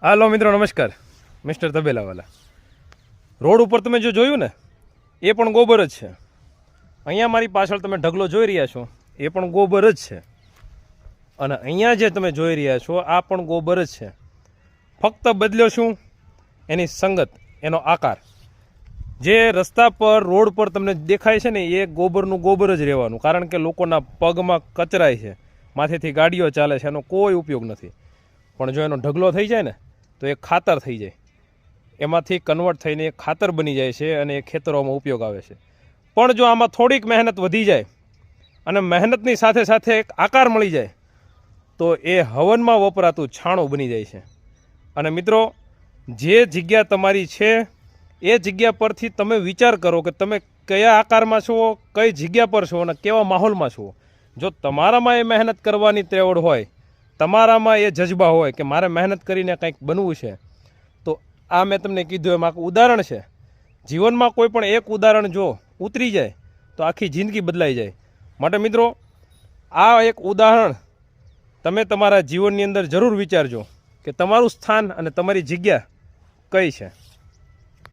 હાલો મિત્રો નમસ્કાર, mister તબેલાવાલા. Road ઉપર તમે જો જોયું ને એ પણ ગોબર જ છે. અહીંયા મારી પાછળ તમે ઢગલો જોઈ રહ્યા છો એ પણ ગોબર જ છે. અને અહીંયા જે તમે જોઈ રહ્યા છો આ પણ ગોબર જ છે. ફક્ત બદલ્યો શું? એની સંગત, એનો આકાર. જે રસ્તા પર રોડ પર તમને દેખાય છે ને એ ગોબરનું ગોબર જ રહેવાનું, કારણ કે લોકોના પગમાં કચરાય છે, માથેથી ગાડીઓ ચાલે છે, એનો કોઈ ઉપયોગ નથી. પણ જો એનો ઢગલો થઈ જાય ને તો એ ખાતર થઈ જાય, એમાંથી કન્વર્ટ થઈને એ ખાતર બની જાય છે અને એ ખેતરોમાં ઉપયોગ આવે છે. પણ જો આમાં થોડીક મહેનત વધી જાય અને મહેનતની સાથે સાથે એક આકાર મળી જાય તો એ હવનમાં વપરાતું છાણું બની જાય છે. અને મિત્રો, જે જગ્યા તમારી છે એ જગ્યા પરથી તમે વિચાર કરો કે તમે કયા આકારમાં છો, કઈ જગ્યા પર છો અને કેવા માહોલમાં છો. જો તમારામાં એ મહેનત કરવાની ત્રેવડ હોય, તમારામાં એ જજ્બા હોય કે મારે મહેનત કરીને કંઈક બનવું છે, તો આ મેં તમને કીધું એમ આખું ઉદાહરણ છે. જીવનમાં કોઈ પણ એક ઉદાહરણ જો ઉતરી જાય તો આખી જિંદગી બદલાઈ જાય. માટે મિત્રો, આ એક ઉદાહરણ તમે તમારા જીવનની અંદર જરૂર વિચારજો કે તમારું સ્થાન અને તમારી જગ્યા કઈ છે.